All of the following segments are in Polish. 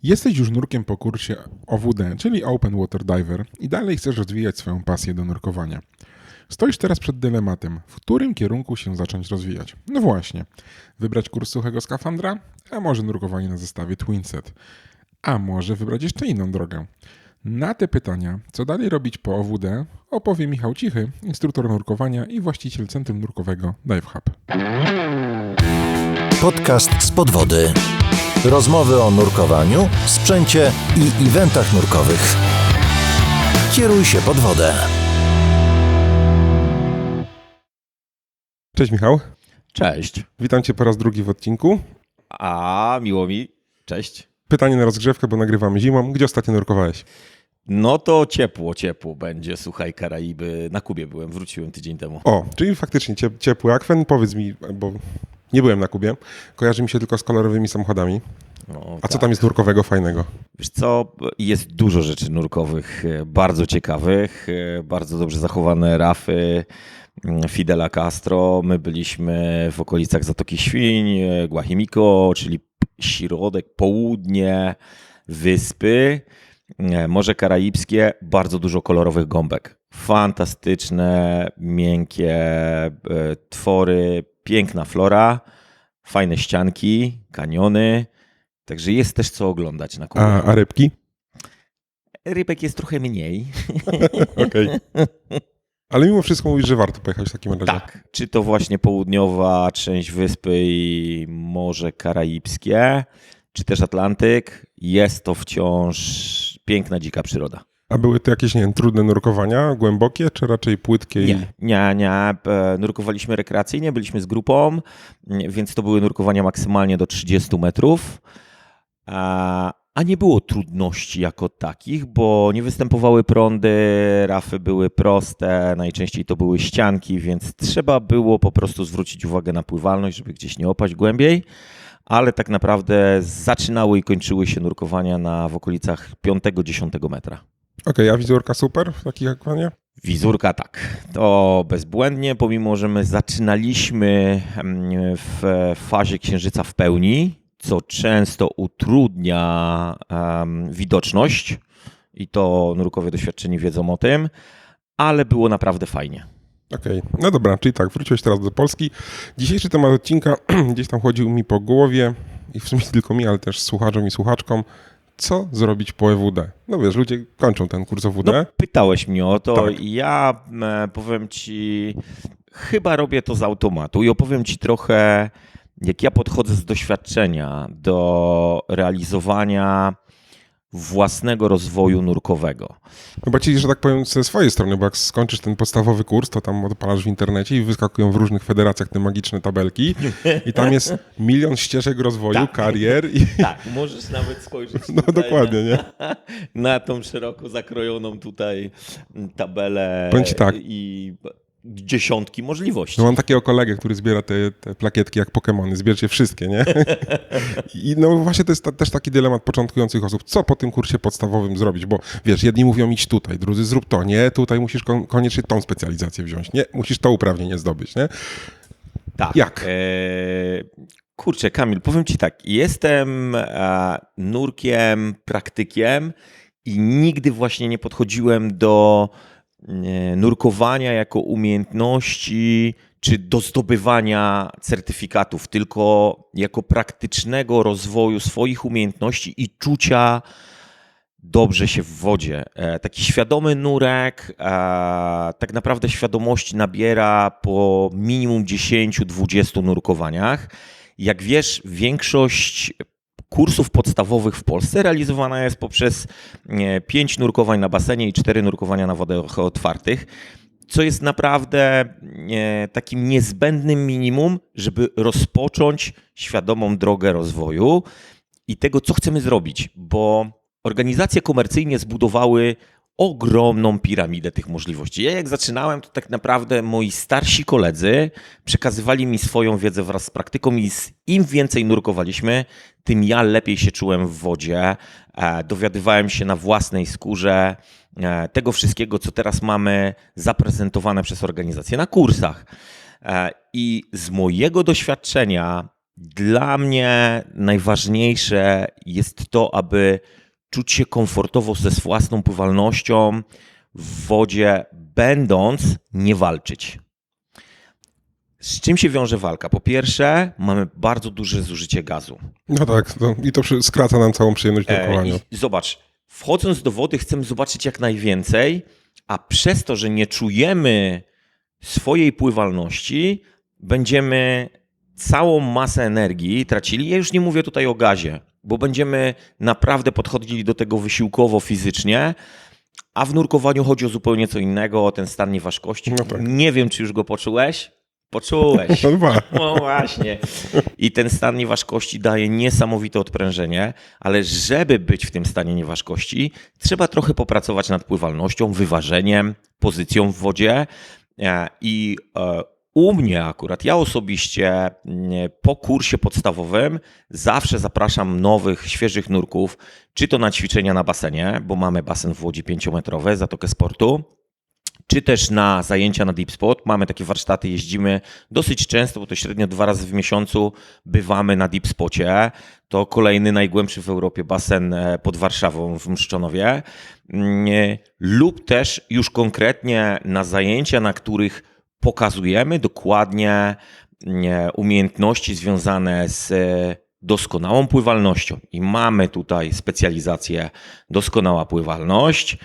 Jesteś już nurkiem po kursie OWD, czyli Open Water Diver i dalej chcesz rozwijać swoją pasję do nurkowania. Stoisz teraz przed dylematem, w którym kierunku się zacząć rozwijać. No właśnie, wybrać kurs suchego skafandra, a może nurkowanie na zestawie Twinset, a może wybrać jeszcze inną drogę. Na te pytania, co dalej robić po OWD, opowie Michał Cichy, instruktor nurkowania i właściciel centrum nurkowego Dive Hub. Podcast z podwody. Rozmowy o nurkowaniu, sprzęcie i eventach nurkowych. Kieruj się pod wodę. Cześć Michał. Cześć. Witam Cię po raz drugi w odcinku. Miło mi. Cześć. Pytanie na rozgrzewkę, bo nagrywamy zimą. Gdzie ostatnio nurkowałeś? No to ciepło będzie. Słuchaj, Karaiby. Na Kubie byłem, wróciłem tydzień temu. O, czyli faktycznie ciepły akwen. Powiedz mi, bo nie byłem na Kubie. Kojarzy mi się tylko z kolorowymi samochodami. No, A co tam jest nurkowego fajnego? Wiesz co, jest dużo rzeczy nurkowych, bardzo ciekawych, bardzo dobrze zachowane rafy Fidela Castro. My byliśmy w okolicach Zatoki Świń, Guajimiko, czyli środek, południe, wyspy, Morze Karaibskie, bardzo dużo kolorowych gąbek. Fantastyczne, miękkie twory, piękna flora, fajne ścianki, kaniony. Także jest też co oglądać na Kubie. A rybki? Rybek jest trochę mniej. Okej. Ale mimo wszystko mówisz, że warto pojechać w takim razie. Tak. Czy to właśnie południowa część wyspy i Morze Karaibskie, czy też Atlantyk, jest to wciąż piękna, dzika przyroda. A były to jakieś, nie wiem, trudne nurkowania, głębokie, czy raczej płitkie? Nie. Nurkowaliśmy rekreacyjnie, byliśmy z grupą, więc to były nurkowania maksymalnie do 30 metrów. A nie było trudności jako takich, bo nie występowały prądy, rafy były proste, najczęściej to były ścianki, więc trzeba było po prostu zwrócić uwagę na pływalność, żeby gdzieś nie opaść głębiej, ale tak naprawdę zaczynały i kończyły się nurkowania w okolicach 5-10 metra. Okej, a wizurka super w takich akwanie? Wizurka tak, to bezbłędnie, pomimo że my zaczynaliśmy w fazie księżyca w pełni, co często utrudnia widoczność i to nurkowie doświadczeni wiedzą o tym, ale było naprawdę fajnie. Okej, no dobra, czyli tak, wróciłeś teraz do Polski. Dzisiejszy temat odcinka gdzieś tam chodził mi po głowie i w sumie nie tylko mi, ale też słuchaczom i słuchaczkom. Co zrobić po EWD? No wiesz, ludzie kończą ten kurs EWD. No, pytałeś mnie o to. Tak. Ja powiem Ci, chyba robię to z automatu i opowiem Ci trochę, jak ja podchodzę z doświadczenia do realizowania własnego rozwoju nurkowego. Chyba ci, że tak powiem, ze swojej strony, bo jak skończysz ten podstawowy kurs, to tam odpalasz w internecie i wyskakują w różnych federacjach te magiczne tabelki i tam jest 1 000 000 ścieżek rozwoju, Tak. karier. I... Tak, możesz nawet spojrzeć No dokładnie, nie? na tą szeroko zakrojoną tutaj tabelę Powiem ci tak. i dziesiątki możliwości. No mam takiego kolegę, który zbiera te plakietki jak Pokemony, zbierzcie wszystkie, nie? I no właśnie to jest też taki dylemat początkujących osób, co po tym kursie podstawowym zrobić, bo wiesz, jedni mówią idź tutaj, drudzy zrób to, nie, tutaj musisz koniecznie tą specjalizację wziąć, nie, musisz to uprawnienie zdobyć, nie? Tak. Jak? Kurczę, Kamil, powiem Ci tak, jestem nurkiem, praktykiem i nigdy właśnie nie podchodziłem do nurkowania jako umiejętności czy do zdobywania certyfikatów, tylko jako praktycznego rozwoju swoich umiejętności i czucia dobrze się w wodzie. Taki świadomy nurek tak naprawdę świadomości nabiera po minimum 10-20 nurkowaniach. Jak wiesz, większość kursów podstawowych w Polsce realizowana jest poprzez 5 nurkowań na basenie i 4 nurkowania na wodach otwartych, co jest naprawdę takim niezbędnym minimum, żeby rozpocząć świadomą drogę rozwoju i tego, co chcemy zrobić, bo organizacje komercyjne zbudowały ogromną piramidę tych możliwości. Ja jak zaczynałem, to tak naprawdę moi starsi koledzy przekazywali mi swoją wiedzę wraz z praktyką i im więcej nurkowaliśmy, tym ja lepiej się czułem w wodzie. Dowiadywałem się na własnej skórze tego wszystkiego, co teraz mamy zaprezentowane przez organizacje na kursach. I z mojego doświadczenia Dla mnie najważniejsze jest to, aby czuć się komfortowo ze własną pływalnością w wodzie, będąc nie walczyć. Z czym się wiąże walka? Po pierwsze, mamy bardzo duże zużycie gazu. No tak, i to skraca nam całą przyjemność nurkowania. I zobacz, wchodząc do wody chcemy zobaczyć jak najwięcej, a przez to, że nie czujemy swojej pływalności, będziemy całą masę energii tracili. Ja już nie mówię tutaj o gazie, bo będziemy naprawdę podchodzili do tego wysiłkowo, fizycznie, a w nurkowaniu chodzi o zupełnie co innego, o ten stan nieważkości. No tak. Nie wiem, czy już go poczułeś? Poczułeś. No dwa. No właśnie. I ten stan nieważkości daje niesamowite odprężenie, ale żeby być w tym stanie nieważkości, trzeba trochę popracować nad pływalnością, wyważeniem, pozycją w wodzie. I u mnie akurat, ja osobiście po kursie podstawowym zawsze zapraszam nowych, świeżych nurków, czy to na ćwiczenia na basenie, bo mamy basen w Łodzi 5-metrowy, Zatokę Sportu, czy też na zajęcia na Deep Spot. Mamy takie warsztaty, jeździmy dosyć często, bo to średnio 2 razy w miesiącu bywamy na Deep Spocie. To kolejny najgłębszy w Europie basen pod Warszawą w Mszczonowie. Lub też już konkretnie na zajęcia, na których pokazujemy dokładnie umiejętności związane z doskonałą pływalnością. I mamy tutaj specjalizację doskonała pływalność,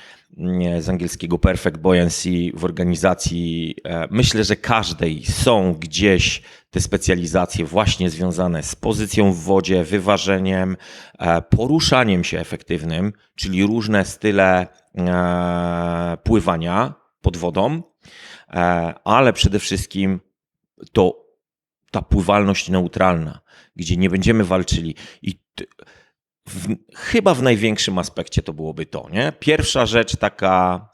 z angielskiego Perfect Buoyancy w organizacji. Myślę, że każdej są gdzieś te specjalizacje właśnie związane z pozycją w wodzie, wyważeniem, poruszaniem się efektywnym, czyli różne style pływania pod wodą, ale przede wszystkim to ta pływalność neutralna, gdzie nie będziemy walczyli. I chyba w największym aspekcie to byłoby to, nie? Pierwsza rzecz taka,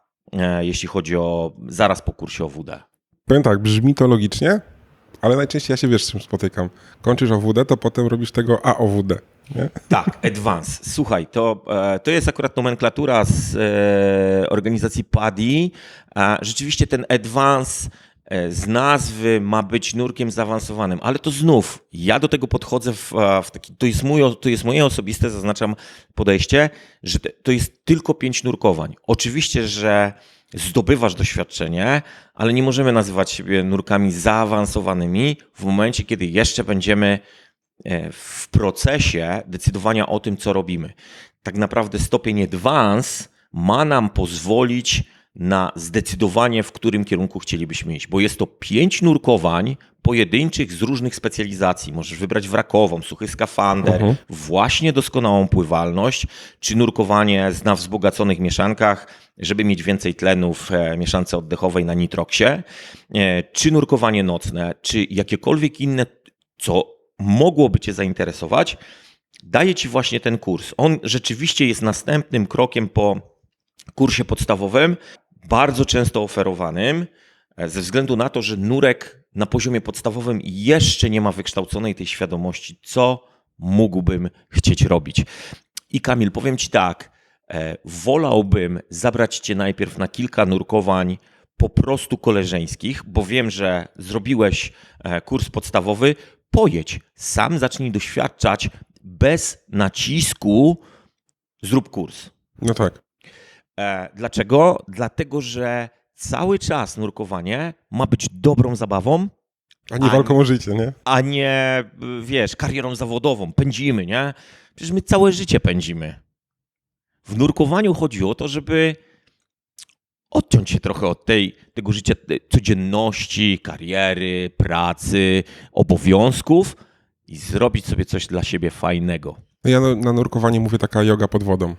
jeśli chodzi o zaraz po kursie OWD. Powiem tak, brzmi to logicznie, ale najczęściej ja się wiesz z czym spotykam. Kończysz OWD, to potem robisz tego AOWD. Nie? Tak, Advance. Słuchaj, to jest akurat nomenklatura z organizacji PADI. Rzeczywiście ten Advance z nazwy ma być nurkiem zaawansowanym, ale to znów, ja do tego podchodzę w taki, to jest moje osobiste, zaznaczam, podejście, że to jest tylko 5 nurkowań. Oczywiście, że zdobywasz doświadczenie, ale nie możemy nazywać siebie nurkami zaawansowanymi w momencie, kiedy jeszcze będziemy w procesie decydowania o tym, co robimy. Tak naprawdę stopień Advance ma nam pozwolić na zdecydowanie, w którym kierunku chcielibyśmy iść, bo jest to 5 nurkowań pojedynczych z różnych specjalizacji. Możesz wybrać wrakową, suchy skafander, właśnie doskonałą pływalność, czy nurkowanie na wzbogaconych mieszankach, żeby mieć więcej tlenu w mieszance oddechowej na nitroksie, czy nurkowanie nocne, czy jakiekolwiek inne, co mogłoby Cię zainteresować, daje Ci właśnie ten kurs. On rzeczywiście jest następnym krokiem po kursie podstawowym, bardzo często oferowanym, ze względu na to, że nurek na poziomie podstawowym jeszcze nie ma wykształconej tej świadomości, co mógłbym chcieć robić. I Kamil, powiem Ci tak, wolałbym zabrać Cię najpierw na kilka nurkowań po prostu koleżeńskich, bo wiem, że zrobiłeś kurs podstawowy, pojedź, sam zacznij doświadczać bez nacisku, zrób kurs. No tak. Dlaczego? Dlatego, że cały czas nurkowanie ma być dobrą zabawą, A nie walką o życie, nie? a nie, wiesz, karierą zawodową. Pędzimy, nie? Przecież my całe życie pędzimy. W nurkowaniu chodzi o to, żeby odciąć się trochę od tego życia codzienności, kariery, pracy, obowiązków i zrobić sobie coś dla siebie fajnego. Ja na nurkowanie mówię taka joga pod wodą.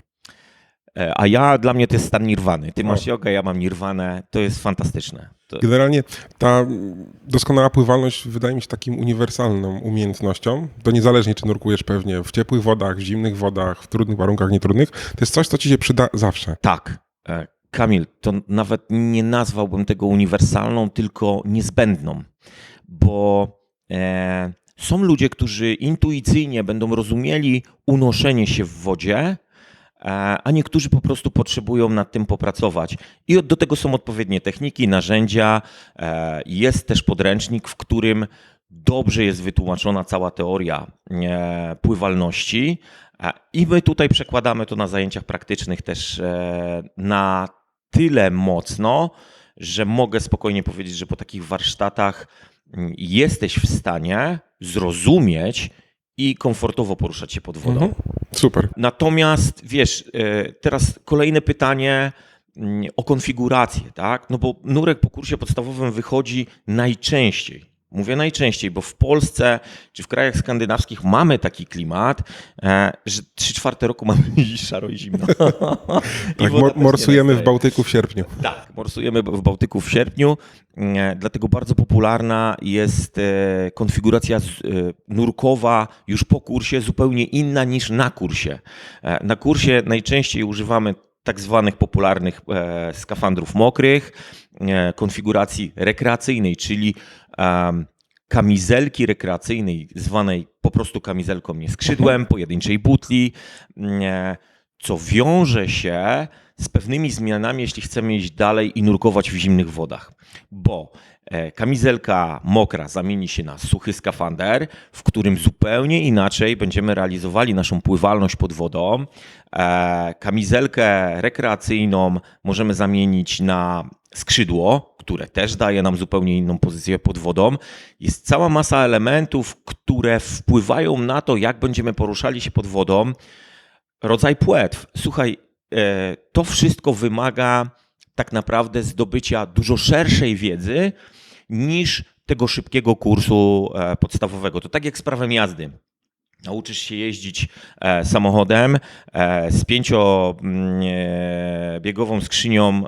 A dla mnie to jest stan nirwany. Ty masz jogę, ja mam nirwanę. To jest fantastyczne. Generalnie ta doskonała pływalność wydaje mi się takim uniwersalną umiejętnością. To niezależnie, czy nurkujesz pewnie w ciepłych wodach, w zimnych wodach, w trudnych warunkach, nietrudnych. To jest coś, co ci się przyda zawsze. Tak. Kamil, to nawet nie nazwałbym tego uniwersalną, tylko niezbędną. Bo są ludzie, którzy intuicyjnie będą rozumieli unoszenie się w wodzie, a niektórzy po prostu potrzebują nad tym popracować. I do tego są odpowiednie techniki, narzędzia. Jest też podręcznik, w którym dobrze jest wytłumaczona cała teoria pływalności i my tutaj przekładamy to na zajęciach praktycznych też na tyle mocno, że mogę spokojnie powiedzieć, że po takich warsztatach jesteś w stanie zrozumieć i komfortowo poruszać się pod wodą. Super. Natomiast wiesz, teraz kolejne pytanie o konfigurację, tak? No bo nurek po kursie podstawowym wychodzi najczęściej. Mówię najczęściej, bo w Polsce czy w krajach skandynawskich mamy taki klimat, że 3/4 roku mamy szaro i zimno. Tak, morsujemy w Bałtyku w sierpniu. Tak, morsujemy w Bałtyku w sierpniu, dlatego bardzo popularna jest konfiguracja nurkowa już po kursie, zupełnie inna niż na kursie. Na kursie najczęściej używamy tak zwanych popularnych skafandrów mokrych, konfiguracji rekreacyjnej, czyli kamizelki rekreacyjnej, zwanej po prostu kamizelką, nie skrzydłem, pojedynczej butli, co wiąże się z pewnymi zmianami, jeśli chcemy iść dalej i nurkować w zimnych wodach. Bo kamizelka mokra zamieni się na suchy skafander, w którym zupełnie inaczej będziemy realizowali naszą pływalność pod wodą. Kamizelkę rekreacyjną możemy zamienić na skrzydło, które też daje nam zupełnie inną pozycję pod wodą. Jest cała masa elementów, które wpływają na to, jak będziemy poruszali się pod wodą. Rodzaj płetw. Słuchaj, to wszystko wymaga tak naprawdę zdobycia dużo szerszej wiedzy niż tego szybkiego kursu podstawowego. To tak jak z prawem jazdy. Nauczysz się jeździć samochodem z 5-biegową skrzynią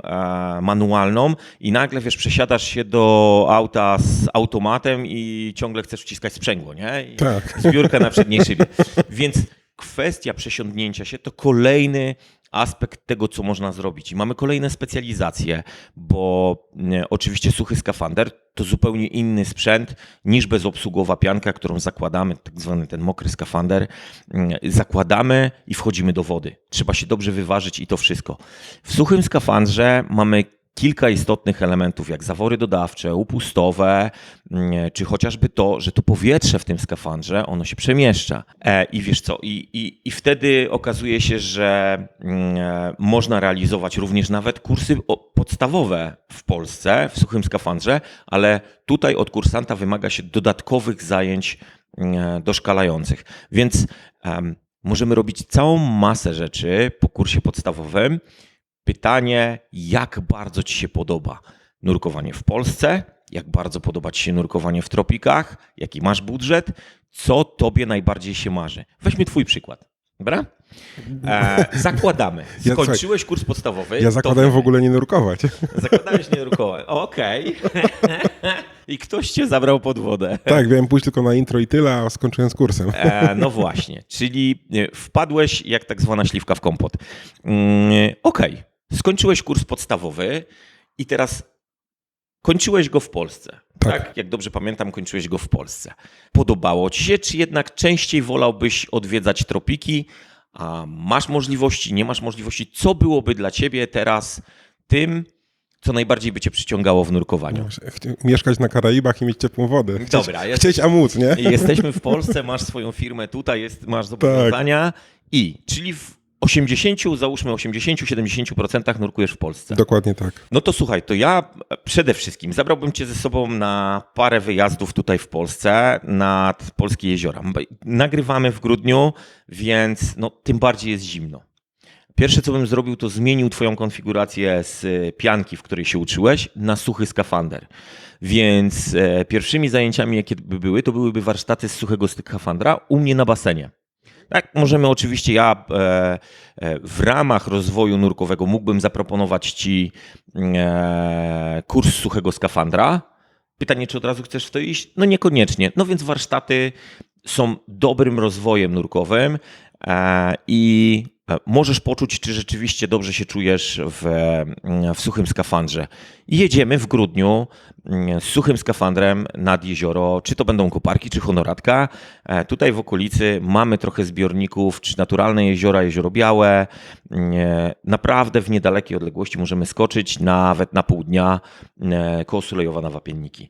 manualną i nagle, wiesz, przesiadasz się do auta z automatem i ciągle chcesz wciskać sprzęgło, nie? I Tak. zbiórka na przedniej szybie. Więc kwestia przesiądnięcia się to kolejny aspekt tego, co można zrobić. I mamy kolejne specjalizacje, bo oczywiście suchy skafander to zupełnie inny sprzęt niż bezobsługowa pianka, którą zakładamy, tak zwany ten mokry skafander, zakładamy i wchodzimy do wody. Trzeba się dobrze wyważyć i to wszystko. W suchym skafandrze mamy kilka istotnych elementów, jak zawory dodawcze, upustowe, czy chociażby to, że to powietrze w tym skafandrze, ono się przemieszcza. I wiesz co, i wtedy okazuje się, że można realizować również nawet kursy podstawowe w Polsce, w suchym skafandrze, ale tutaj od kursanta wymaga się dodatkowych zajęć doszkalających. Więc możemy robić całą masę rzeczy po kursie podstawowym. Pytanie, jak bardzo ci się podoba nurkowanie w Polsce, jak bardzo podoba ci się nurkowanie w tropikach, jaki masz budżet, co tobie najbardziej się marzy. Weźmy twój przykład, dobra? Zakładamy. Skończyłeś kurs podstawowy. Ja zakładałem w ogóle nie nurkować. Zakładałeś nie nurkować. Okej. I ktoś cię zabrał pod wodę. Tak, miałem pójść tylko na intro i tyle, a skończyłem z kursem. No właśnie, czyli wpadłeś jak tak zwana śliwka w kompot. Okej. Skończyłeś kurs podstawowy i teraz kończyłeś go w Polsce. Tak? Jak dobrze pamiętam, kończyłeś go w Polsce. Podobało ci się, czy jednak częściej wolałbyś odwiedzać tropiki? A masz możliwości, nie masz możliwości? Co byłoby dla ciebie teraz tym, co najbardziej by cię przyciągało w nurkowaniu? Mieszkać na Karaibach i mieć ciepłą wodę. Dobra, chcieć a móc, nie? Jesteśmy w Polsce, masz swoją firmę tutaj, masz zobowiązania czyli w 80-70% nurkujesz w Polsce. Dokładnie tak. No to słuchaj, to ja przede wszystkim zabrałbym cię ze sobą na parę wyjazdów tutaj w Polsce nad polskie jeziora. Nagrywamy w grudniu, więc no, tym bardziej jest zimno. Pierwsze, co bym zrobił, to zmienił twoją konfigurację z pianki, w której się uczyłeś, na suchy skafander. Więc pierwszymi zajęciami, jakie by były, to byłyby warsztaty z suchego skafandra u mnie na basenie. Tak, możemy oczywiście, ja w ramach rozwoju nurkowego mógłbym zaproponować ci kurs suchego skafandra. Pytanie, czy od razu chcesz w to iść? No niekoniecznie. No więc warsztaty są dobrym rozwojem nurkowym i możesz poczuć, czy rzeczywiście dobrze się czujesz w suchym skafandrze. Jedziemy w grudniu z suchym skafandrem nad jezioro, czy to będą koparki, czy honoratka. Tutaj w okolicy mamy trochę zbiorników, czy naturalne jeziora, jezioro Białe, naprawdę w niedalekiej odległości możemy skoczyć nawet na pół dnia koło Sulejowa na Wapienniki.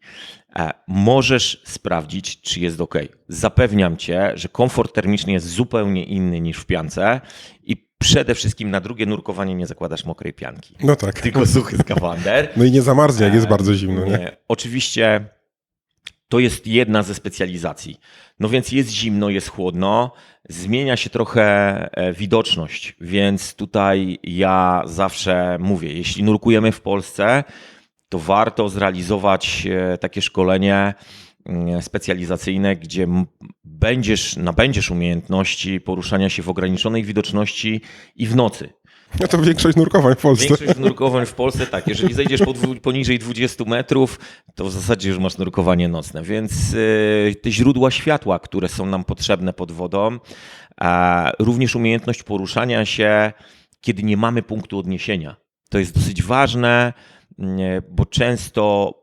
Możesz sprawdzić, czy jest ok. Zapewniam cię, że komfort termiczny jest zupełnie inny niż w piance i przede wszystkim na drugie nurkowanie nie zakładasz mokrej pianki. No tak. Tylko suchy skafander. No i nie zamarznie, jak jest bardzo zimno, nie? Oczywiście to jest jedna ze specjalizacji. No więc jest zimno, jest chłodno, zmienia się trochę widoczność, więc tutaj ja zawsze mówię, jeśli nurkujemy w Polsce, to warto zrealizować takie szkolenie specjalizacyjne, gdzie nabędziesz umiejętności poruszania się w ograniczonej widoczności i w nocy. No to większość nurkowań w Polsce. Większość nurkowań w Polsce tak, jeżeli zejdziesz poniżej 20 metrów, to w zasadzie już masz nurkowanie nocne, więc te źródła światła, które są nam potrzebne pod wodą, również umiejętność poruszania się, kiedy nie mamy punktu odniesienia. To jest dosyć ważne, bo często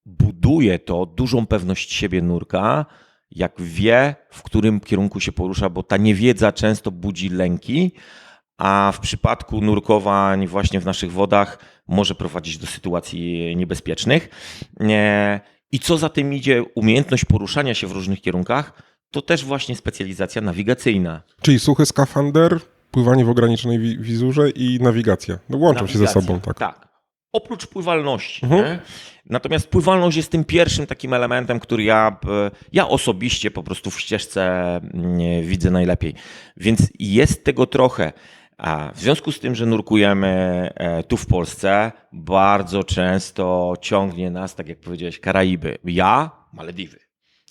buduje to dużą pewność siebie nurka, jak wie, w którym kierunku się porusza, bo ta niewiedza często budzi lęki, a w przypadku nurkowań właśnie w naszych wodach może prowadzić do sytuacji niebezpiecznych. I co za tym idzie, umiejętność poruszania się w różnych kierunkach, to też właśnie specjalizacja nawigacyjna. Czyli suchy skafander, pływanie w ograniczonej wizurze i nawigacja. No łączą się ze sobą, tak. Tak. Oprócz pływalności. Nie? Natomiast pływalność jest tym pierwszym takim elementem, który ja osobiście po prostu w ścieżce widzę najlepiej. Więc jest tego trochę. A w związku z tym, że nurkujemy tu w Polsce, bardzo często ciągnie nas, tak jak powiedziałeś, Karaiby. Malediwy.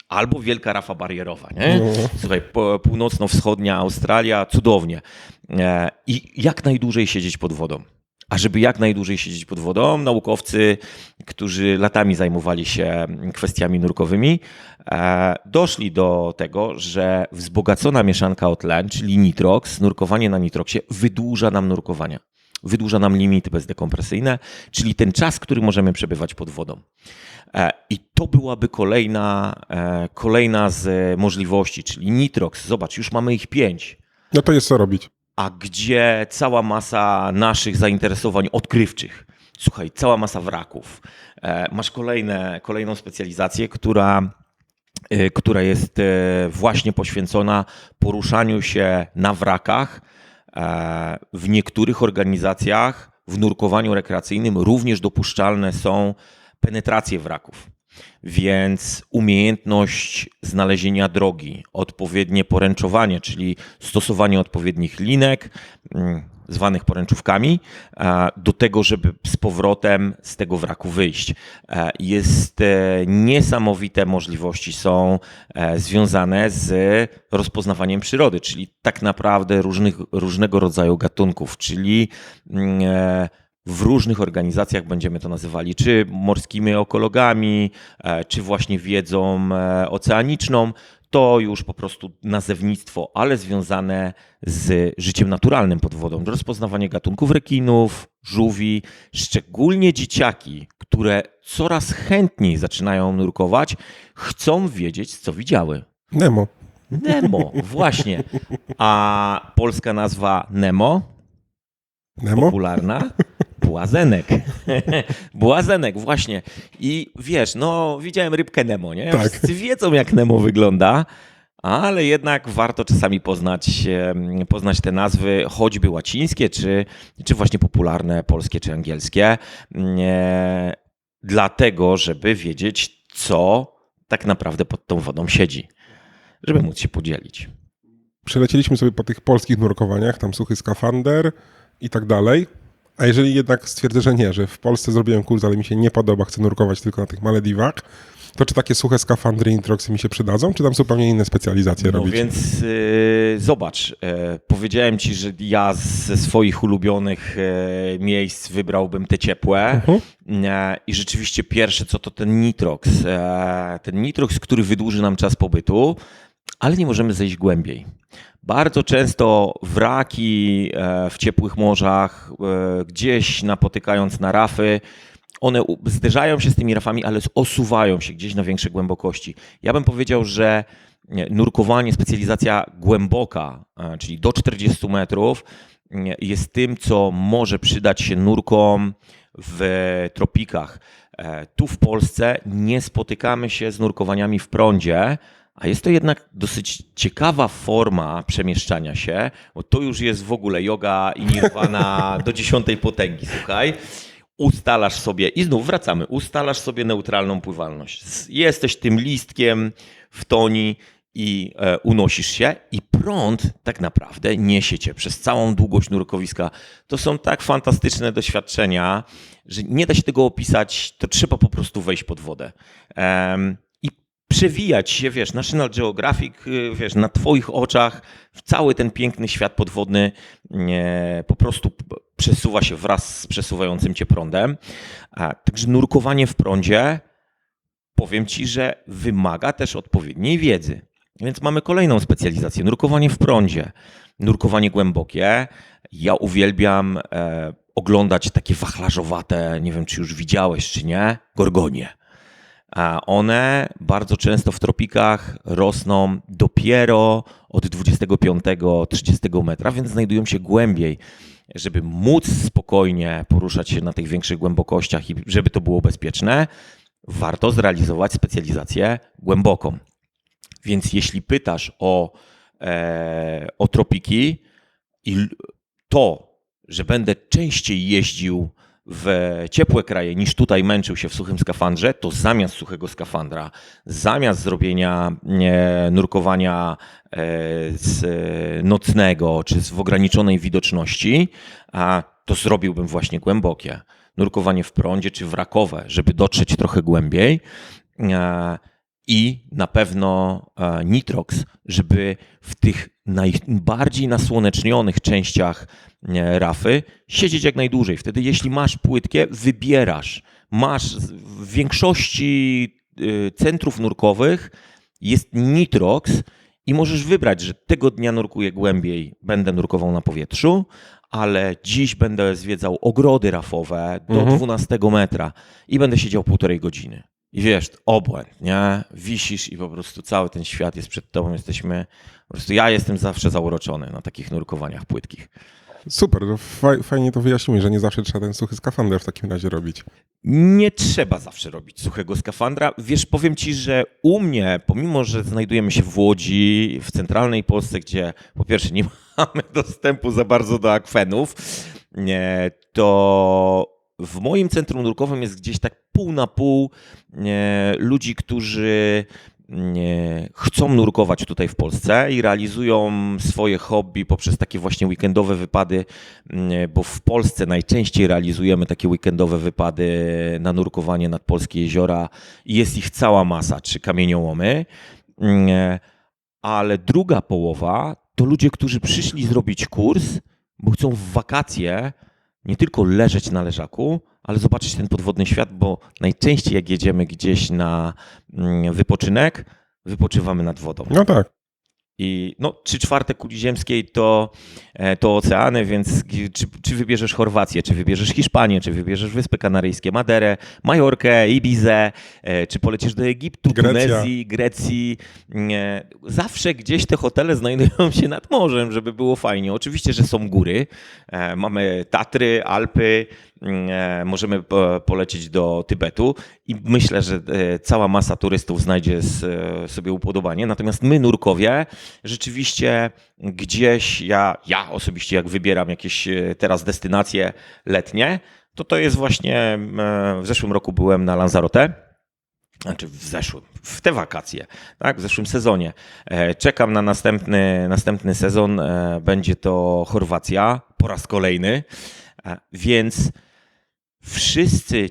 Albo Wielka Rafa Barierowa. Nie? Słuchaj, północno-wschodnia Australia, cudownie. I jak najdłużej siedzieć pod wodą. A żeby jak najdłużej siedzieć pod wodą, naukowcy, którzy latami zajmowali się kwestiami nurkowymi, doszli do tego, że wzbogacona mieszanka o tlen, czyli nitrox, nurkowanie na nitroxie, wydłuża nam nurkowania. Wydłuża nam limity bezdekompresyjne, czyli ten czas, który możemy przebywać pod wodą. I to byłaby kolejna z możliwości, czyli nitrox. Zobacz, już mamy ich 5. No to jest co robić. A gdzie cała masa naszych zainteresowań odkrywczych. Słuchaj, cała masa wraków. Masz kolejną specjalizację, która jest właśnie poświęcona poruszaniu się na wrakach. W niektórych organizacjach w nurkowaniu rekreacyjnym również dopuszczalne są penetracje wraków. Więc umiejętność znalezienia drogi, odpowiednie poręczowanie, czyli stosowanie odpowiednich linek, zwanych poręczówkami, do tego, żeby z powrotem z tego wraku wyjść. Niesamowite możliwości są związane z rozpoznawaniem przyrody, czyli tak naprawdę różnego rodzaju gatunków, czyli w różnych organizacjach będziemy to nazywali, czy morskimi ekologami, czy właśnie wiedzą oceaniczną. To już po prostu nazewnictwo, ale związane z życiem naturalnym pod wodą. Rozpoznawanie gatunków rekinów, żółwi, szczególnie dzieciaki, które coraz chętniej zaczynają nurkować, chcą wiedzieć, co widziały. Nemo, właśnie. A polska nazwa Nemo? Popularna? Błazenek. Błazenek, właśnie. I wiesz, widziałem rybkę Nemo, nie? Tak. Wszyscy wiedzą, jak Nemo wygląda, ale jednak warto czasami poznać te nazwy, choćby łacińskie, czy właśnie popularne polskie, czy angielskie, dlatego, żeby wiedzieć, co tak naprawdę pod tą wodą siedzi, żeby móc się podzielić. Przelecieliśmy sobie po tych polskich nurkowaniach, tam suchy skafander i tak dalej. A jeżeli jednak stwierdzę, że nie, że w Polsce zrobiłem kurs, ale mi się nie podoba, chcę nurkować tylko na tych Malediwach, to czy takie suche skafandry i nitroxy mi się przydadzą, czy tam zupełnie inne specjalizacje robić? No więc zobacz, powiedziałem ci, że ja ze swoich ulubionych miejsc wybrałbym te ciepłe i rzeczywiście pierwsze co to ten nitrox. Ten nitrox, który wydłuży nam czas pobytu, ale nie możemy zejść głębiej. Bardzo często wraki w ciepłych morzach, gdzieś napotykając na rafy, one zderzają się z tymi rafami, ale osuwają się gdzieś na większe głębokości. Ja bym powiedział, że nurkowanie, specjalizacja głęboka, czyli do 40 metrów, jest tym, co może przydać się nurkom w tropikach. Tu w Polsce nie spotykamy się z nurkowaniami w prądzie, a jest to jednak dosyć ciekawa forma przemieszczania się, bo to już jest w ogóle joga i nirwana do 10 potęgi, słuchaj. Ustalasz sobie, i znów wracamy, ustalasz sobie neutralną pływalność. Jesteś tym listkiem w toni i unosisz się i prąd tak naprawdę niesie cię przez całą długość nurkowiska. To są tak fantastyczne doświadczenia, że nie da się tego opisać, to trzeba po prostu wejść pod wodę. I przewijać się, wiesz, National Geographic, wiesz, na twoich oczach w cały ten piękny świat podwodny po prostu przesuwa się wraz z przesuwającym cię prądem. Także nurkowanie w prądzie, powiem ci, że wymaga też odpowiedniej wiedzy. Więc mamy kolejną specjalizację. Nurkowanie w prądzie, nurkowanie głębokie. Ja uwielbiam oglądać takie wachlarzowate, nie wiem czy już widziałeś czy nie, gorgonie. A one bardzo często w tropikach rosną dopiero od 25-30 metra, więc znajdują się głębiej. Żeby móc spokojnie poruszać się na tych większych głębokościach i żeby to było bezpieczne, warto zrealizować specjalizację głęboką. Więc jeśli pytasz o tropiki i to, że będę częściej jeździł w ciepłe kraje niż tutaj męczył się w suchym skafandrze, to zamiast suchego skafandra, zamiast zrobienia nurkowania nocnego czy w ograniczonej widoczności, to zrobiłbym właśnie głębokie. Nurkowanie w prądzie czy wrakowe, żeby dotrzeć trochę głębiej. I na pewno nitrox, żeby w tych najbardziej nasłonecznionych częściach rafy siedzieć jak najdłużej. Wtedy jeśli masz płytkie, wybierasz. Masz w większości centrów nurkowych jest nitrox i możesz wybrać, że tego dnia nurkuję głębiej, będę nurkował na powietrzu, ale dziś będę zwiedzał ogrody rafowe do 12 metra i będę siedział 1,5 godziny. I wiesz, obłęd, nie? Wisisz i po prostu cały ten świat jest przed tobą. Po prostu ja jestem zawsze zauroczony na takich nurkowaniach płytkich. Super, to fajnie to wyjaśnimy, że nie zawsze trzeba ten suchy skafander w takim razie robić. Nie trzeba zawsze robić suchego skafandra. Wiesz, powiem ci, że u mnie, pomimo że znajdujemy się w Łodzi, w centralnej Polsce, gdzie po pierwsze nie mamy dostępu za bardzo do akwenów, to w moim centrum nurkowym jest gdzieś tak pół na pół ludzi, którzy chcą nurkować tutaj w Polsce i realizują swoje hobby poprzez takie właśnie weekendowe wypady, bo w Polsce najczęściej realizujemy takie weekendowe wypady na nurkowanie nad polskie jeziora i jest ich cała masa, czy kamieniołomy, ale druga połowa to ludzie, którzy przyszli zrobić kurs, bo chcą w wakacje nie tylko leżeć na leżaku, ale zobaczyć ten podwodny świat, bo najczęściej jak jedziemy gdzieś na wypoczynek, wypoczywamy nad wodą. No tak. I 3/4 kuli ziemskiej to oceany, więc czy wybierzesz Chorwację, czy wybierzesz Hiszpanię, czy wybierzesz Wyspy Kanaryjskie, Maderę, Majorkę, Ibizę, czy polecisz do Egiptu, Tunezji, Grecji. Zawsze gdzieś te hotele znajdują się nad morzem, żeby było fajnie. Oczywiście, że są góry, mamy Tatry, Alpy, możemy polecieć do Tybetu i myślę, że cała masa turystów znajdzie sobie upodobanie. Natomiast my, nurkowie, rzeczywiście gdzieś, ja osobiście jak wybieram jakieś teraz destynacje letnie, to jest właśnie, w zeszłym roku byłem na Lanzarote, znaczy w te wakacje, tak, w zeszłym sezonie. Czekam na następny sezon, będzie to Chorwacja po raz kolejny, więc wszyscy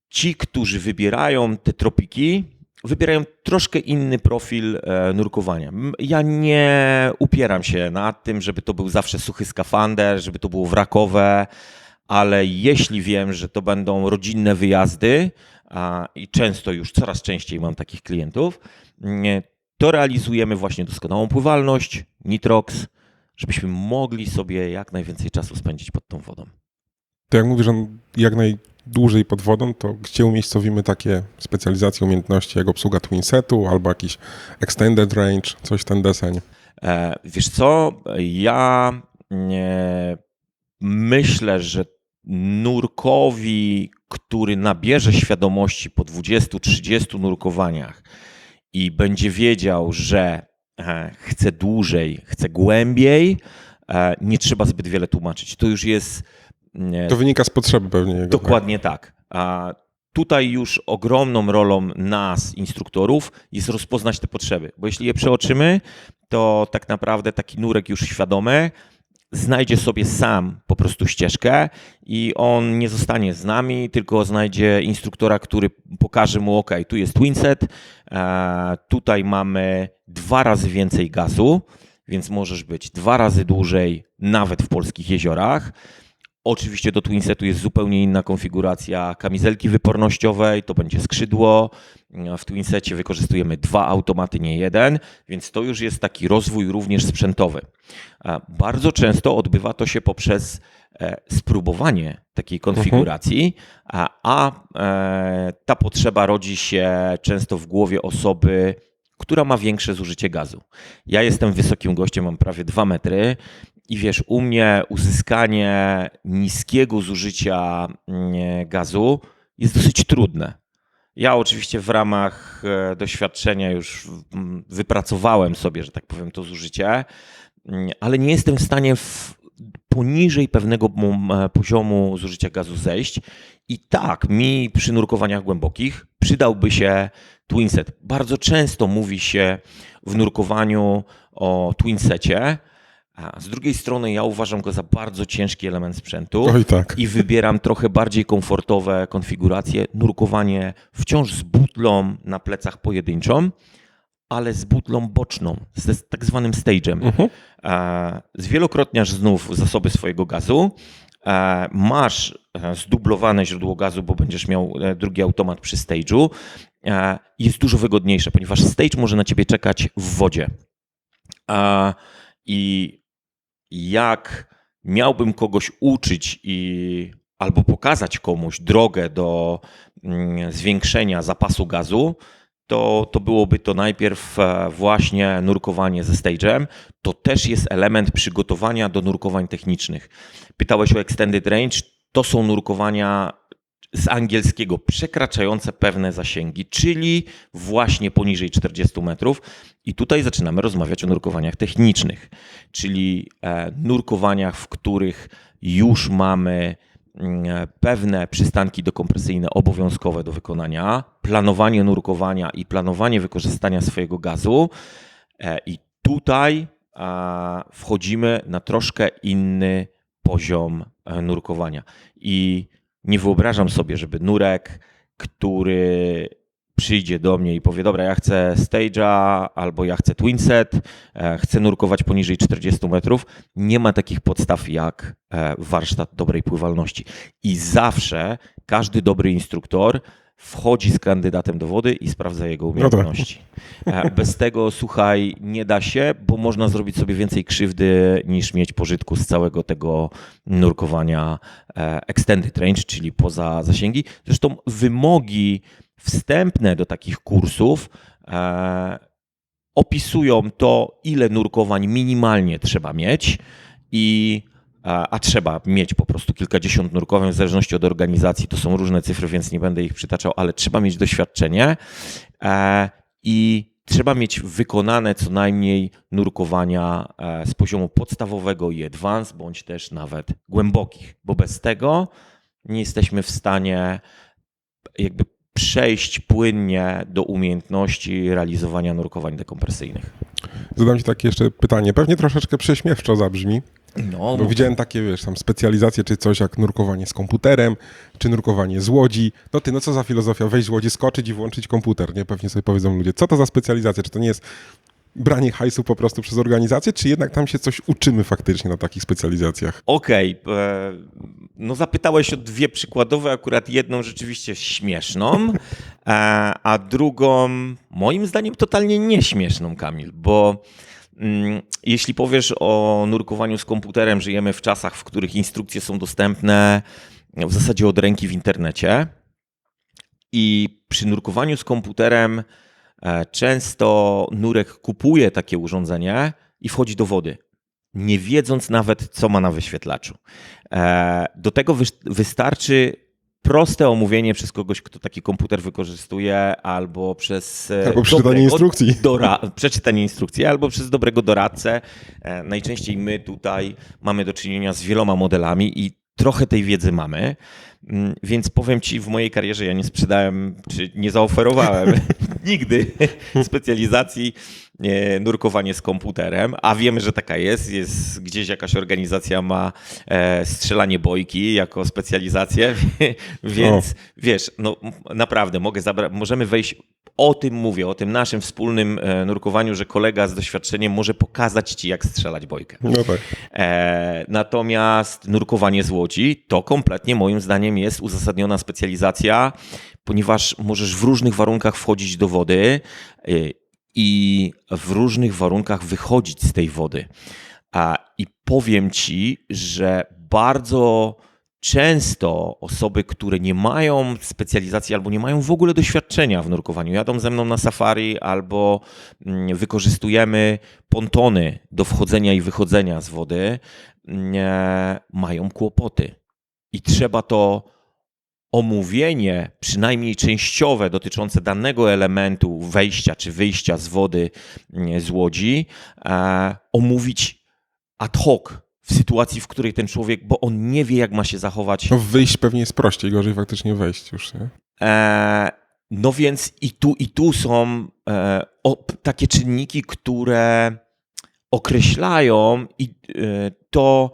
ci, którzy wybierają te tropiki, wybierają troszkę inny profil nurkowania. Ja nie upieram się nad tym, żeby to był zawsze suchy skafander, żeby to było wrakowe, ale jeśli wiem, że to będą rodzinne wyjazdy i często już coraz częściej mam takich klientów, to realizujemy właśnie doskonałą pływalność, nitrox, żebyśmy mogli sobie jak najwięcej czasu spędzić pod tą wodą. To jak mówisz, że jak najdłużej pod wodą, to gdzie umiejscowimy takie specjalizacje, umiejętności jak obsługa twinsetu albo jakiś extended range, coś w ten deseń? Wiesz co, ja myślę, że nurkowi, który nabierze świadomości po 20-30 nurkowaniach i będzie wiedział, że chce dłużej, chce głębiej, nie trzeba zbyt wiele tłumaczyć. To już jest... To wynika z potrzeby pewnie jego. Dokładnie tak. Tutaj już ogromną rolą nas, instruktorów, jest rozpoznać te potrzeby, bo jeśli je przeoczymy, to tak naprawdę taki nurek już świadomy znajdzie sobie sam po prostu ścieżkę i on nie zostanie z nami, tylko znajdzie instruktora, który pokaże mu, ok, tu jest twinset, tutaj mamy 2 razy więcej gazu, więc możesz być 2 razy dłużej nawet w polskich jeziorach. Oczywiście do twinsetu jest zupełnie inna konfiguracja kamizelki wypornościowej, to będzie skrzydło. W twinsetie wykorzystujemy 2 automaty, nie 1, więc to już jest taki rozwój również sprzętowy. Bardzo często odbywa to się poprzez spróbowanie takiej konfiguracji, a ta potrzeba rodzi się często w głowie osoby, która ma większe zużycie gazu. Ja jestem wysokim gościem, mam prawie 2 metry. I wiesz, u mnie uzyskanie niskiego zużycia gazu jest dosyć trudne. Ja oczywiście w ramach doświadczenia już wypracowałem sobie, że tak powiem, to zużycie, ale nie jestem w stanie poniżej pewnego poziomu zużycia gazu zejść. I tak mi przy nurkowaniach głębokich przydałby się twinset. Bardzo często mówi się w nurkowaniu o twinsetie, a z drugiej strony ja uważam go za bardzo ciężki element sprzętu. Oj, tak. I wybieram trochę bardziej komfortowe konfiguracje. Nurkowanie wciąż z butlą na plecach pojedynczą, ale z butlą boczną, z tak zwanym stage'em. Zwielokrotniasz znów zasoby swojego gazu, masz zdublowane źródło gazu, bo będziesz miał drugi automat przy stage'u. Jest dużo wygodniejsze, ponieważ stage może na ciebie czekać w wodzie. I jak miałbym kogoś uczyć albo pokazać komuś drogę do zwiększenia zapasu gazu, to byłoby to najpierw właśnie nurkowanie ze stage'em. To też jest element przygotowania do nurkowań technicznych. Pytałeś o extended range. To są nurkowania z angielskiego przekraczające pewne zasięgi, czyli właśnie poniżej 40 metrów. I tutaj zaczynamy rozmawiać o nurkowaniach technicznych, czyli nurkowaniach, w których już mamy pewne przystanki dokompresyjne obowiązkowe do wykonania, planowanie nurkowania i planowanie wykorzystania swojego gazu. I tutaj wchodzimy na troszkę inny poziom nurkowania. I nie wyobrażam sobie, żeby nurek, który przyjdzie do mnie i powie, dobra, ja chcę stage'a albo ja chcę twinset, chcę nurkować poniżej 40 metrów. Nie ma takich podstaw jak warsztat dobrej pływalności. I zawsze każdy dobry instruktor wchodzi z kandydatem do wody i sprawdza jego umiejętności. Bez tego, słuchaj, nie da się, bo można zrobić sobie więcej krzywdy niż mieć pożytku z całego tego nurkowania extended range, czyli poza zasięgi. Zresztą wymogi wstępne do takich kursów opisują to, ile nurkowań minimalnie trzeba mieć a trzeba mieć po prostu kilkadziesiąt nurkowań, w zależności od organizacji, to są różne cyfry, więc nie będę ich przytaczał, ale trzeba mieć doświadczenie i trzeba mieć wykonane co najmniej nurkowania z poziomu podstawowego i advanced, bądź też nawet głębokich, bo bez tego nie jesteśmy w stanie jakby przejść płynnie do umiejętności realizowania nurkowań dekompresyjnych. Zadam ci takie jeszcze pytanie, pewnie troszeczkę prześmiewczo zabrzmi, No, bo widziałem takie, wiesz, tam specjalizacje, czy coś jak nurkowanie z komputerem, czy nurkowanie z łodzi. No co za filozofia, wejść z łodzi, skoczyć i włączyć komputer, nie? Pewnie sobie powiedzą ludzie, co to za specjalizacja, czy to nie jest branie hajsu po prostu przez organizację, czy jednak tam się coś uczymy faktycznie na takich specjalizacjach? Okej, no zapytałeś o 2 przykładowe, akurat jedną rzeczywiście śmieszną, a drugą moim zdaniem totalnie nieśmieszną, Kamil, bo jeśli powiesz o nurkowaniu z komputerem, żyjemy w czasach, w których instrukcje są dostępne w zasadzie od ręki w internecie i przy nurkowaniu z komputerem często nurek kupuje takie urządzenie i wchodzi do wody, nie wiedząc nawet, co ma na wyświetlaczu. Do tego wystarczy proste omówienie przez kogoś, kto taki komputer wykorzystuje, albo przez przeczytanie instrukcji. Przeczytanie instrukcji, albo przez dobrego doradcę. Najczęściej my tutaj mamy do czynienia z wieloma modelami i trochę tej wiedzy mamy, więc powiem Ci, w mojej karierze ja nie sprzedałem, czy nie zaoferowałem nigdy specjalizacji nurkowanie z komputerem, a wiemy, że taka jest gdzieś jakaś organizacja ma strzelanie bojki jako specjalizację, więc wiesz, no naprawdę możemy wejść. O tym mówię, o tym naszym wspólnym nurkowaniu, że kolega z doświadczeniem może pokazać Ci, jak strzelać bojkę. No tak. Natomiast nurkowanie z łodzi to kompletnie moim zdaniem jest uzasadniona specjalizacja, ponieważ możesz w różnych warunkach wchodzić do wody i w różnych warunkach wychodzić z tej wody. I powiem Ci, że bardzo często osoby, które nie mają specjalizacji albo nie mają w ogóle doświadczenia w nurkowaniu, jadą ze mną na safari albo wykorzystujemy pontony do wchodzenia i wychodzenia z wody, mają kłopoty. I trzeba to omówienie, przynajmniej częściowe, dotyczące danego elementu wejścia czy wyjścia z wody, z łodzi, omówić ad hoc, w sytuacji, w której ten człowiek, bo on nie wie, jak ma się zachować. No wyjść pewnie jest prościej, gorzej faktycznie wejść już, nie? No więc i tu są takie czynniki, które określają to,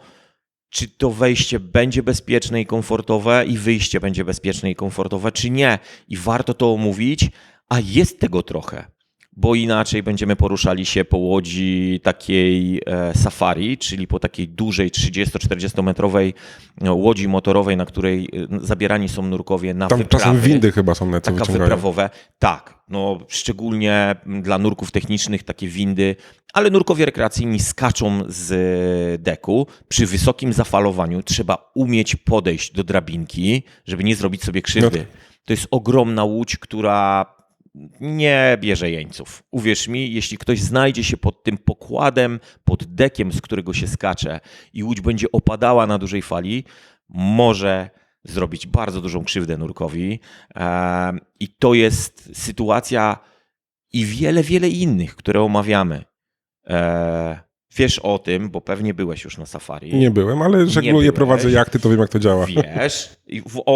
czy to wejście będzie bezpieczne i komfortowe i wyjście będzie bezpieczne i komfortowe, czy nie. I warto to omówić, a jest tego trochę. Bo inaczej będziemy poruszali się po łodzi takiej safari, czyli po takiej dużej 30-40 metrowej łodzi motorowej, na której zabierani są nurkowie na wyprawy. Tam czasem windy chyba są co wyciągają. Wyprawowe. Tak, no szczególnie dla nurków technicznych takie windy, ale nurkowie rekreacyjni skaczą z deku. Przy wysokim zafalowaniu trzeba umieć podejść do drabinki, żeby nie zrobić sobie krzywdy. No. To jest ogromna łódź, która nie bierze jeńców. Uwierz mi, jeśli ktoś znajdzie się pod tym pokładem, pod dekiem, z którego się skacze i łódź będzie opadała na dużej fali, może zrobić bardzo dużą krzywdę nurkowi. I to jest sytuacja i wiele, wiele innych, które omawiamy. Wiesz o tym, bo pewnie byłeś już na safari. Nie byłem, ale żegluję, prowadzę jachty, to wiem, jak to działa. Wiesz,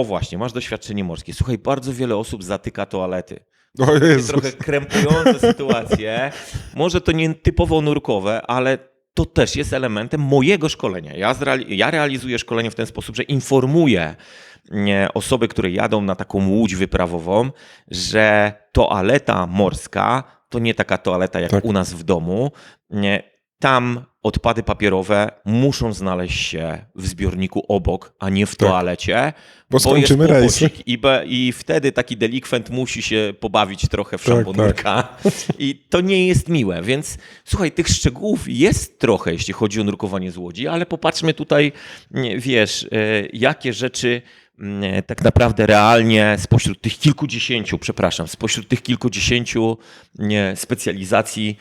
właśnie, masz doświadczenie morskie. Słuchaj, bardzo wiele osób zatyka toalety. O Jezus. Trochę krępujące sytuacje. Może to nie typowo nurkowe, ale to też jest elementem mojego szkolenia. Ja realizuję szkolenie w ten sposób, że informuję osoby, które jadą na taką łódź wyprawową, że toaleta morska to nie taka toaleta jak u nas w domu. Tam odpady papierowe muszą znaleźć się w zbiorniku obok, a nie w toalecie, bo skończymy rejs. I wtedy taki delikwent musi się pobawić trochę w szambonurka. I to nie jest miłe, więc słuchaj, tych szczegółów jest trochę, jeśli chodzi o nurkowanie z łodzi, ale popatrzmy tutaj, wiesz, jakie rzeczy tak naprawdę realnie spośród tych kilkudziesięciu specjalizacji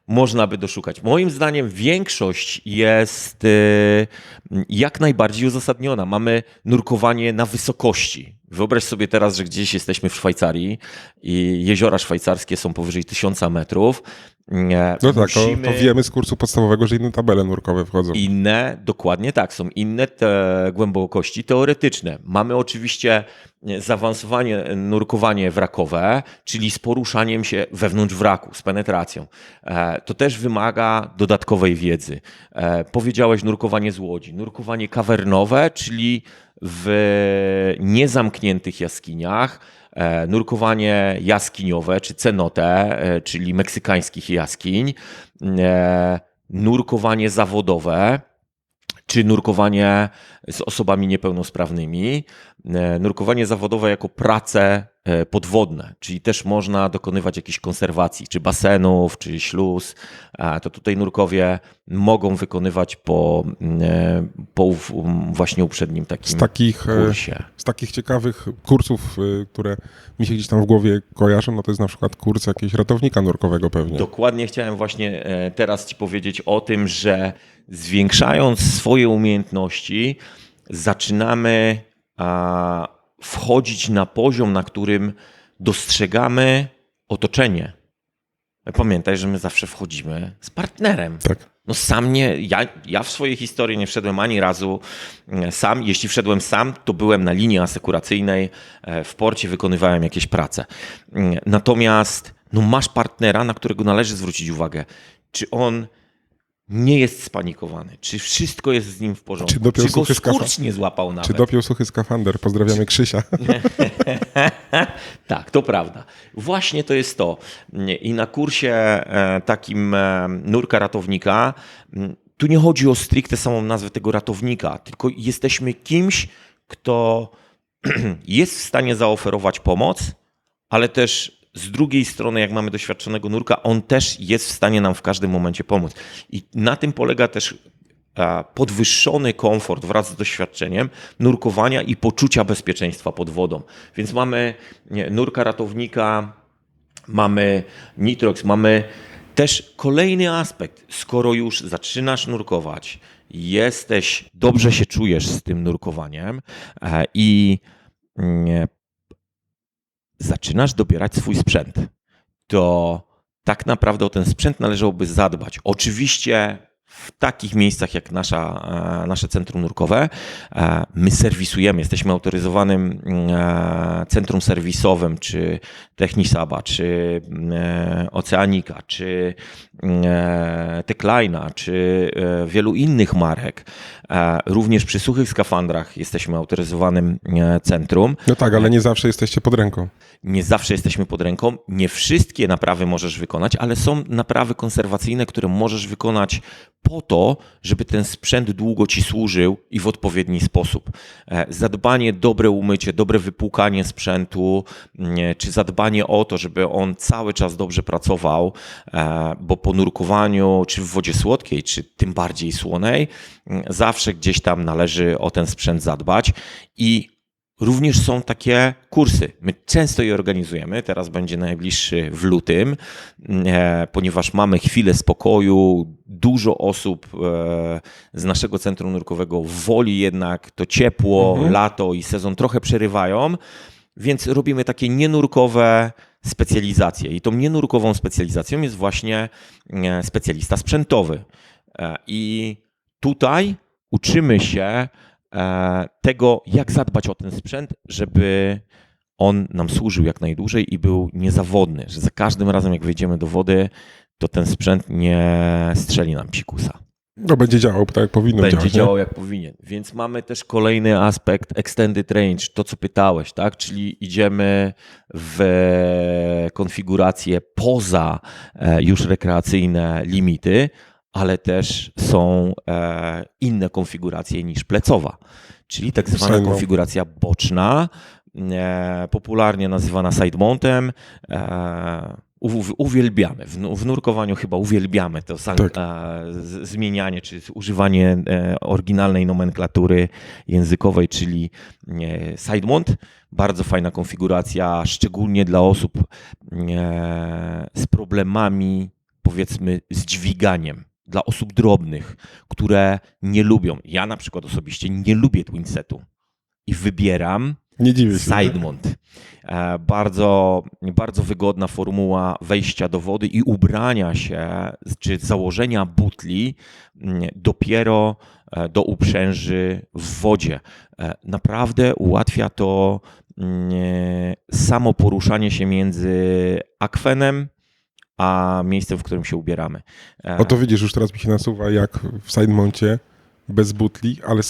można by doszukać. Moim zdaniem większość jest jak najbardziej uzasadniona. Mamy nurkowanie na wysokości. Wyobraź sobie teraz, że gdzieś jesteśmy w Szwajcarii i jeziora szwajcarskie są powyżej 1000 metrów. No tak, to wiemy z kursu podstawowego, że inne tabele nurkowe wchodzą. Dokładnie tak, są inne te głębokości teoretyczne. Mamy oczywiście zaawansowanie nurkowanie wrakowe, czyli z poruszaniem się wewnątrz wraku, z penetracją. To też wymaga dodatkowej wiedzy. Powiedziałeś nurkowanie z łodzi. Nurkowanie kawernowe, czyli w niezamkniętych jaskiniach, nurkowanie jaskiniowe, czy cenote, czyli meksykańskich jaskiń, nurkowanie zawodowe, czy nurkowanie z osobami niepełnosprawnymi. Nurkowanie zawodowe jako pracę podwodne, czyli też można dokonywać jakichś konserwacji, czy basenów, czy śluz. To tutaj nurkowie mogą wykonywać po właśnie uprzednim takim kursie. Z takich ciekawych kursów, które mi się gdzieś tam w głowie kojarzą, no to jest na przykład kurs jakiegoś ratownika nurkowego pewnie. Dokładnie chciałem właśnie teraz Ci powiedzieć o tym, że zwiększając swoje umiejętności, zaczynamy wchodzić na poziom, na którym dostrzegamy otoczenie. Pamiętaj, że my zawsze wchodzimy z partnerem. Tak. No sam ja w swojej historii nie wszedłem ani razu sam. Jeśli wszedłem sam, to byłem na linii asekuracyjnej, w porcie wykonywałem jakieś prace. Natomiast no masz partnera, na którego należy zwrócić uwagę. Czy on nie jest spanikowany? Czy wszystko jest z nim w porządku? Czy go skurcz nie złapał nawet? Czy dopiął suchy skafander? Pozdrawiamy Krzysia. Tak, to prawda. Właśnie to jest to. I na kursie takim nurka ratownika, tu nie chodzi o stricte samą nazwę tego ratownika, tylko jesteśmy kimś, kto jest w stanie zaoferować pomoc, ale też z drugiej strony, jak mamy doświadczonego nurka, on też jest w stanie nam w każdym momencie pomóc. I na tym polega też podwyższony komfort wraz z doświadczeniem nurkowania i poczucia bezpieczeństwa pod wodą. Więc mamy nurka ratownika, mamy nitrox, mamy też kolejny aspekt. Skoro już zaczynasz nurkować, dobrze się czujesz z tym nurkowaniem i zaczynasz dobierać swój sprzęt, to tak naprawdę o ten sprzęt należałoby zadbać. Oczywiście w takich miejscach jak nasze centrum nurkowe, my serwisujemy, jesteśmy autoryzowanym centrum serwisowym, czy Technisaba, czy Oceanika, czy Techline'a, czy wielu innych marek. Również przy suchych skafandrach jesteśmy autoryzowanym centrum. No tak, ale nie zawsze jesteście pod ręką. Nie zawsze jesteśmy pod ręką. Nie wszystkie naprawy możesz wykonać, ale są naprawy konserwacyjne, które możesz wykonać po to, żeby ten sprzęt długo ci służył i w odpowiedni sposób. Zadbanie, dobre umycie, dobre wypłukanie sprzętu, czy zadbanie o to, żeby on cały czas dobrze pracował, bo po nurkowaniu, czy w wodzie słodkiej, czy tym bardziej słonej, zawsze gdzieś tam należy o ten sprzęt zadbać. I również są takie kursy. My często je organizujemy. Teraz będzie najbliższy w lutym, ponieważ mamy chwilę spokoju. Dużo osób z naszego centrum nurkowego woli jednak to ciepło, lato i sezon trochę przerywają, więc robimy takie nienurkowe specjalizacje. I tą nienurkową specjalizacją jest właśnie specjalista sprzętowy. I tutaj uczymy się tego, jak zadbać o ten sprzęt, żeby on nam służył jak najdłużej i był niezawodny, że za każdym razem jak wejdziemy do wody, to ten sprzęt nie strzeli nam psikusa. No będzie działał tak, jak powinno działać. Będzie działał jak powinien. Więc mamy też kolejny aspekt extended range, to co pytałeś, tak? Czyli idziemy w konfigurację poza już rekreacyjne limity, ale też są inne konfiguracje niż plecowa, czyli tak zwana konfiguracja boczna, popularnie nazywana side mountem. Uwielbiamy, w nurkowaniu chyba uwielbiamy to zmienianie czy używanie oryginalnej nomenklatury językowej, czyli side mount. Bardzo fajna konfiguracja, szczególnie dla osób z problemami, powiedzmy, z dźwiganiem. Dla osób drobnych, które nie lubią. Ja na przykład osobiście nie lubię twinsetu i wybieram side mount. Bardzo, bardzo wygodna formuła wejścia do wody i ubrania się, czy założenia butli dopiero do uprzęży w wodzie. Naprawdę ułatwia to samo poruszanie się między akwenem a miejscem, w którym się ubieramy. To widzisz, już teraz mi się nasuwa, jak w sidemoncie bez butli, ale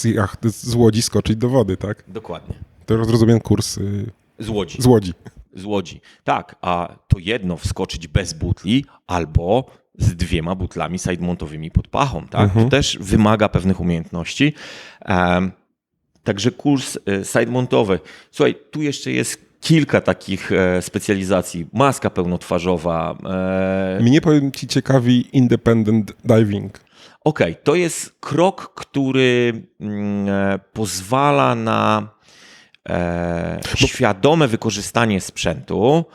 z łodzi skoczyć do wody, tak? Dokładnie. To rozumiem kurs z Łodzi. Z Łodzi. Tak, a to jedno wskoczyć bez butli albo z 2 butlami sidemontowymi pod pachą, tak? To też wymaga pewnych umiejętności. Także kurs sidemontowy. Słuchaj, tu jeszcze jest kilka takich specjalizacji. Maska pełnotwarzowa. Mnie, powiem ci, ciekawi independent diving. Okej, to jest krok, który pozwala na świadome wykorzystanie sprzętu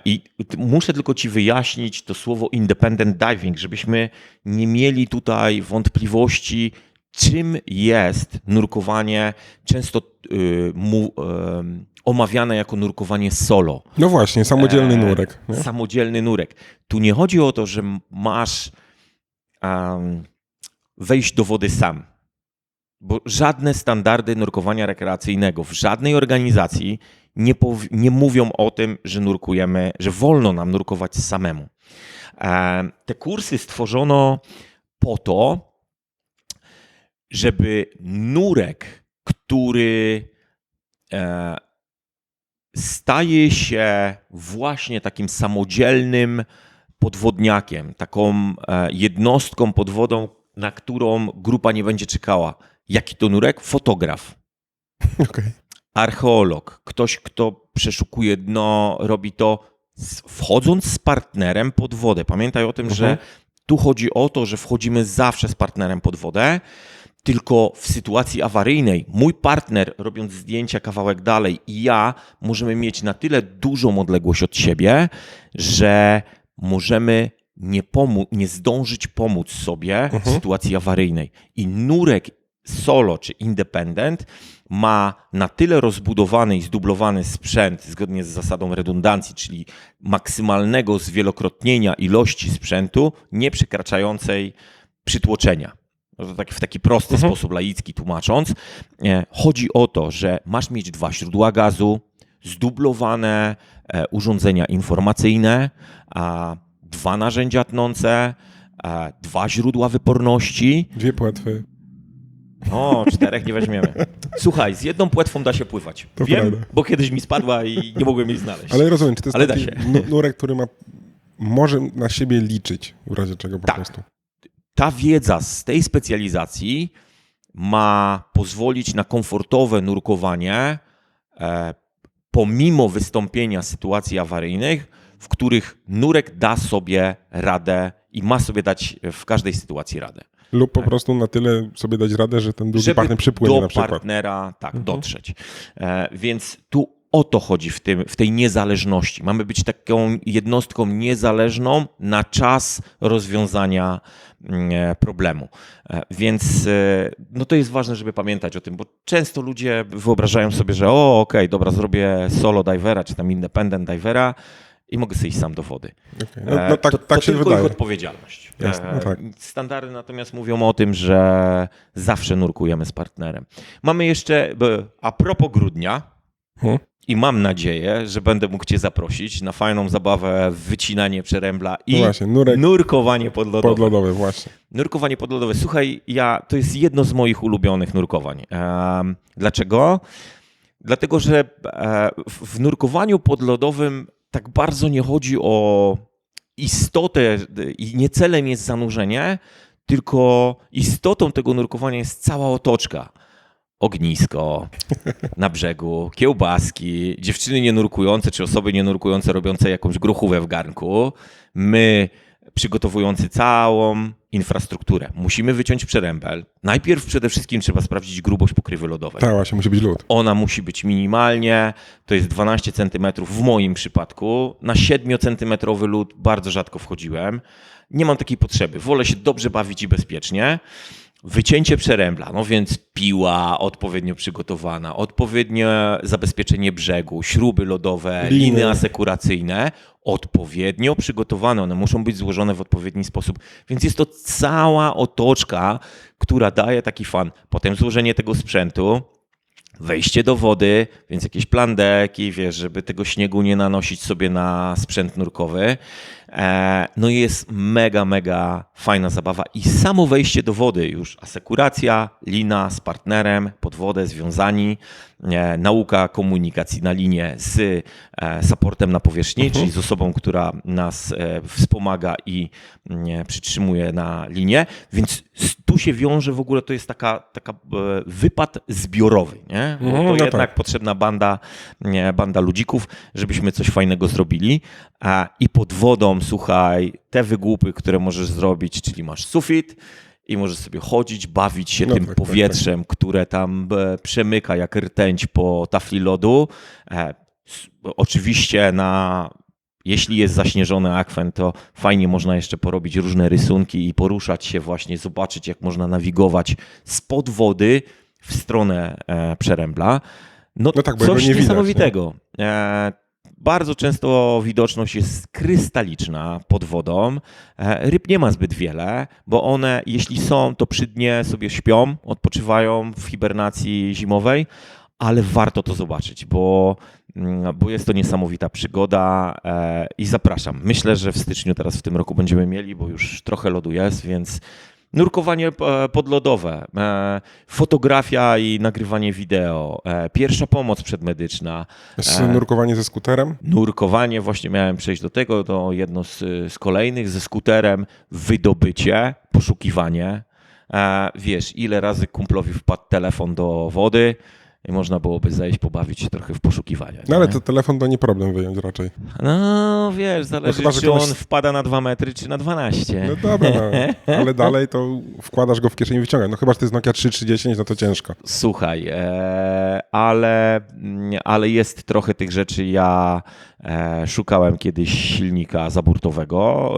i muszę tylko ci wyjaśnić to słowo independent diving, żebyśmy nie mieli tutaj wątpliwości, czym jest nurkowanie, często omawiane jako nurkowanie solo. No właśnie, samodzielny nurek. Nie? Samodzielny nurek. Tu nie chodzi o to, że masz wejść do wody sam. Bo żadne standardy nurkowania rekreacyjnego w żadnej organizacji nie mówią o tym, że nurkujemy, że wolno nam nurkować samemu. Te kursy stworzono po to, żeby nurek, który staje się właśnie takim samodzielnym podwodniakiem, taką jednostką pod wodą, na którą grupa nie będzie czekała. Jaki to nurek? Fotograf, Okay. archeolog, ktoś, kto przeszukuje dno, robi to wchodząc z partnerem pod wodę. Pamiętaj o tym, że tu chodzi o to, że wchodzimy zawsze z partnerem pod wodę, tylko w sytuacji awaryjnej mój partner, robiąc zdjęcia kawałek dalej, i ja możemy mieć na tyle dużą odległość od siebie, że możemy nie zdążyć pomóc sobie w sytuacji awaryjnej. I nurek solo czy independent ma na tyle rozbudowany i zdublowany sprzęt zgodnie z zasadą redundancji, czyli maksymalnego zwielokrotnienia ilości sprzętu nie przekraczającej przytłoczenia. W taki prosty sposób laicki tłumacząc. Chodzi o to, że masz mieć 2 źródła gazu, zdublowane urządzenia informacyjne, 2 narzędzia tnące, 2 źródła wyporności. 2 płetwy. O, 4 nie weźmiemy. Słuchaj, z 1 płetwą da się pływać. To Wiem, prawda. bo kiedyś mi spadła i nie mogłem jej znaleźć. Ale rozumiem, czy to jest Ale da taki się. nurek, który może na siebie liczyć, w razie czego po Tak. prostu. Ta wiedza z tej specjalizacji ma pozwolić na komfortowe nurkowanie pomimo wystąpienia sytuacji awaryjnych, w których nurek da sobie radę i ma sobie dać w każdej sytuacji radę. Lub po prostu na tyle sobie dać radę, że ten drugi Żeby partner przypłynie do na przykład. partnera dotrzeć. Więc tu o to chodzi w tej niezależności. Mamy być taką jednostką niezależną na czas rozwiązania problemu. Więc no to jest ważne, żeby pamiętać o tym, bo często ludzie wyobrażają sobie, że okej, dobra, zrobię solo divera, czy tam independent divera i mogę sobie iść sam do wody. Okay. No tak, to tak się tylko wydaje. ich odpowiedzialność. Jasne, no tak. Standardy natomiast mówią o tym, że zawsze nurkujemy z partnerem. Mamy jeszcze, a propos grudnia, i mam nadzieję, że będę mógł cię zaprosić na fajną zabawę, wycinanie przerębla i No właśnie, nurkowanie podlodowe. podlodowy, właśnie. Nurkowanie podlodowe. Słuchaj, to jest jedno z moich ulubionych nurkowań. Dlaczego? Dlatego, że w nurkowaniu podlodowym tak bardzo nie chodzi o istotę i nie celem jest zanurzenie, tylko istotą tego nurkowania jest cała otoczka. Ognisko na brzegu, kiełbaski, dziewczyny nienurkujące czy osoby nienurkujące robiące jakąś gruchówę w garnku, my przygotowujący całą infrastrukturę. Musimy wyciąć przerębel. Najpierw przede wszystkim trzeba sprawdzić grubość pokrywy lodowej. Tak, właśnie, musi być lód. Ona musi być minimalnie, to jest 12 cm w moim przypadku. Na 7-centymetrowy lód bardzo rzadko wchodziłem. Nie mam takiej potrzeby. Wolę się dobrze bawić i bezpiecznie. Wycięcie przerębla, no więc piła odpowiednio przygotowana, odpowiednie zabezpieczenie brzegu, śruby lodowe, liny asekuracyjne, odpowiednio przygotowane. One muszą być złożone w odpowiedni sposób. Więc jest to cała otoczka, która daje taki fan. Potem złożenie tego sprzętu, wejście do wody, więc jakieś plandeki, wiesz, żeby tego śniegu nie nanosić sobie na sprzęt nurkowy. No i jest mega, mega fajna zabawa i samo wejście do wody już, asekuracja, lina z partnerem, pod wodę związani, nauka komunikacji na linie z supportem na powierzchni, czyli z osobą, która nas wspomaga i przytrzymuje na linie, więc tu się wiąże w ogóle, to jest taka wypad zbiorowy, nie? Bo to jednak tak. potrzebna banda ludzików, żebyśmy coś fajnego zrobili. I pod wodą, słuchaj, te wygłupy, które możesz zrobić, czyli masz sufit i możesz sobie chodzić, bawić się tym powietrzem, które tam przemyka jak rtęć po tafli lodu. Oczywiście jeśli jest zaśnieżony akwen, to fajnie można jeszcze porobić różne rysunki i poruszać się właśnie, zobaczyć jak można nawigować spod wody w stronę Przerębla. No tak, bo coś niesamowitego. Bardzo często widoczność jest krystaliczna pod wodą. Ryb nie ma zbyt wiele, bo one, jeśli są, to przy dnie sobie śpią, odpoczywają w hibernacji zimowej, ale warto to zobaczyć, bo jest to niesamowita przygoda i zapraszam. Myślę, że w styczniu teraz w tym roku będziemy mieli, bo już trochę lodu jest, więc nurkowanie podlodowe, fotografia i nagrywanie wideo, pierwsza pomoc przedmedyczna. Nurkowanie ze skuterem? Nurkowanie, właśnie miałem przejść do tego, to jedno z kolejnych, ze skuterem, wydobycie, poszukiwanie. Wiesz, ile razy kumplowi wpadł telefon do wody i można byłoby zejść, pobawić się trochę w poszukiwania. No ale to telefon to nie problem wyjąć raczej. No wiesz, zależy chyba, czy on wpada na 2 metry, czy na 12. No dobra, ale dalej to wkładasz go w kieszeń i wyciągasz. No chyba, że to jest Nokia 3310, no to ciężko. Słuchaj, ale jest trochę tych rzeczy. Ja szukałem kiedyś silnika zaburtowego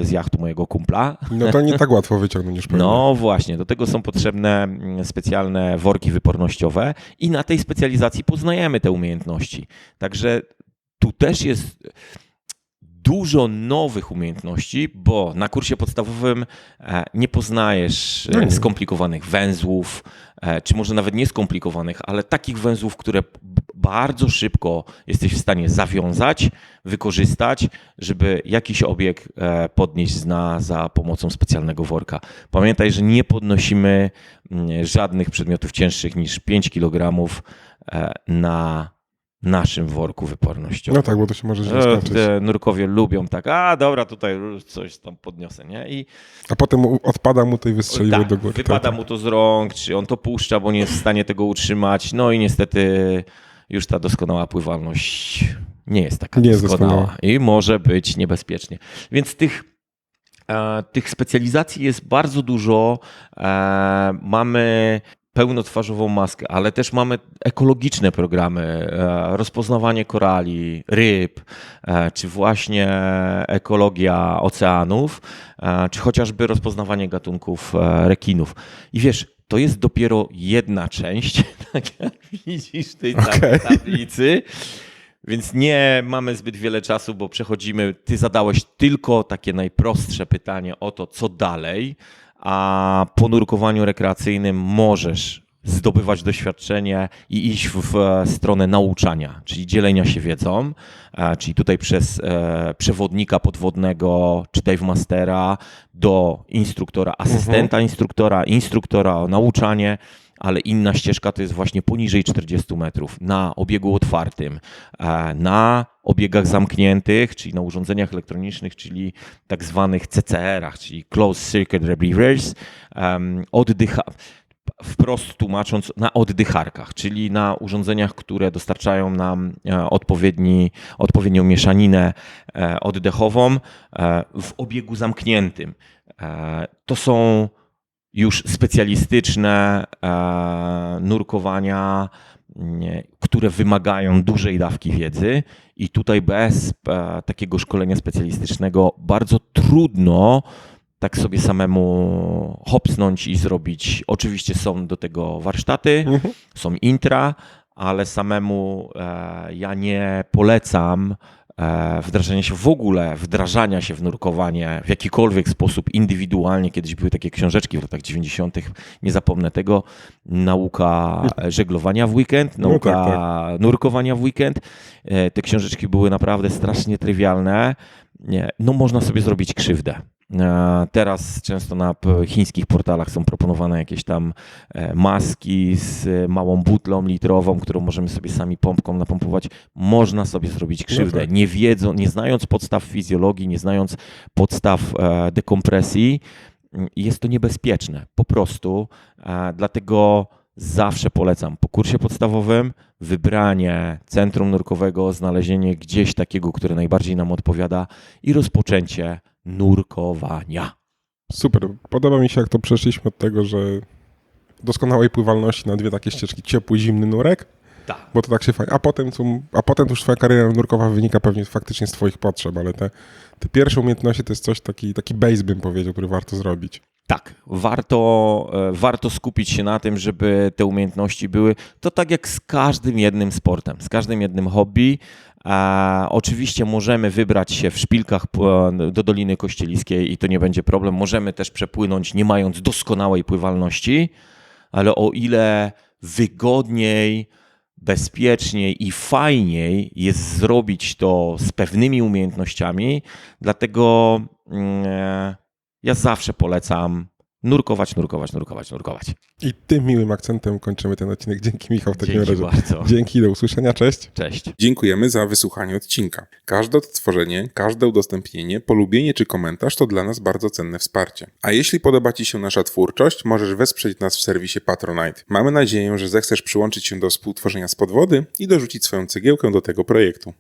z jachtu mojego kumpla. No to nie tak łatwo wyciągnąć już pewnie. No właśnie, do tego są potrzebne specjalne worki wypornościowe i na tej specjalizacji poznajemy te umiejętności. Także tu też jest dużo nowych umiejętności, bo na kursie podstawowym nie poznajesz skomplikowanych węzłów, czy może nawet nie skomplikowanych, ale takich węzłów, które bardzo szybko jesteś w stanie zawiązać, wykorzystać, żeby jakiś obiekt podnieść z dna za pomocą specjalnego worka. Pamiętaj, że nie podnosimy żadnych przedmiotów cięższych niż 5 kg na naszym worku wypornościowym. No tak, bo to się może źle skończyć. Nurkowie lubią tak, dobra, tutaj coś tam podniosę, nie? A potem odpada mu to i wystrzeliło do góry. Wypada mu to z rąk, czy on to puszcza, bo nie jest w stanie tego utrzymać. No i niestety już ta doskonała pływalność nie jest taka doskonała i może być niebezpiecznie. Więc tych specjalizacji jest bardzo dużo. Mamy pełnotwarzową maskę, ale też mamy ekologiczne programy, rozpoznawanie korali, ryb, czy właśnie ekologia oceanów, czy chociażby rozpoznawanie gatunków rekinów. I wiesz, to jest dopiero jedna część, tak jak widzisz w tej tablicy, więc nie mamy zbyt wiele czasu, bo przechodzimy, ty zadałeś tylko takie najprostsze pytanie o to, co dalej, a po nurkowaniu rekreacyjnym możesz zdobywać doświadczenie i iść w stronę nauczania, czyli dzielenia się wiedzą, czyli tutaj przez przewodnika podwodnego czy dive mastera do instruktora, asystenta instruktora o nauczanie, ale inna ścieżka to jest właśnie poniżej 40 metrów na obiegu otwartym, na obiegach zamkniętych, czyli na urządzeniach elektronicznych, czyli tak zwanych CCR-ach, czyli Closed Circuit Rebreathers, wprost tłumacząc, na oddycharkach, czyli na urządzeniach, które dostarczają nam odpowiednią mieszaninę oddechową w obiegu zamkniętym. To są już specjalistyczne nurkowania, które wymagają dużej dawki wiedzy i tutaj bez takiego szkolenia specjalistycznego bardzo trudno tak sobie samemu hopsnąć i zrobić. Oczywiście są do tego warsztaty, są intra, ale samemu ja nie polecam wdrażania się w nurkowanie w jakikolwiek sposób indywidualnie. Kiedyś były takie książeczki w latach 90. Nie zapomnę tego. Nauka żeglowania w weekend, nauka nurkowania w weekend. Te książeczki były naprawdę strasznie trywialne. no można sobie zrobić krzywdę. Teraz często na chińskich portalach są proponowane jakieś tam maski z małą butlą litrową, którą możemy sobie sami pompką napompować. Można sobie zrobić krzywdę, nie znając podstaw fizjologii, nie znając podstaw dekompresji. Jest to niebezpieczne, po prostu. Dlatego zawsze polecam po kursie podstawowym wybranie centrum nurkowego, znalezienie gdzieś takiego, które najbardziej nam odpowiada i rozpoczęcie nurkowania. Super. Podoba mi się, jak to przeszliśmy od tego, że doskonałej pływalności na dwie takie ścieżki, ciepły, zimny nurek, Tak. bo to tak się fajnie. A potem już twoja kariera nurkowa wynika pewnie faktycznie z twoich potrzeb, ale te pierwsze umiejętności to jest coś taki base, bym powiedział, który warto zrobić. Tak, warto skupić się na tym, żeby te umiejętności były. To tak jak z każdym jednym sportem, z każdym jednym hobby. Oczywiście możemy wybrać się w szpilkach do Doliny Kościeliskiej i to nie będzie problem. Możemy też przepłynąć nie mając doskonałej pływalności, ale o ile wygodniej, bezpieczniej i fajniej jest zrobić to z pewnymi umiejętnościami, dlatego ja zawsze polecam nurkować. I tym miłym akcentem kończymy ten odcinek. Dzięki, Michał, w takim Dzięki razie. bardzo. Dzięki, do usłyszenia, cześć. Cześć. Dziękujemy za wysłuchanie odcinka. Każde odtworzenie, każde udostępnienie, polubienie czy komentarz to dla nas bardzo cenne wsparcie. A jeśli podoba Ci się nasza twórczość, możesz wesprzeć nas w serwisie Patronite. Mamy nadzieję, że zechcesz przyłączyć się do współtworzenia Spod Wody i dorzucić swoją cegiełkę do tego projektu.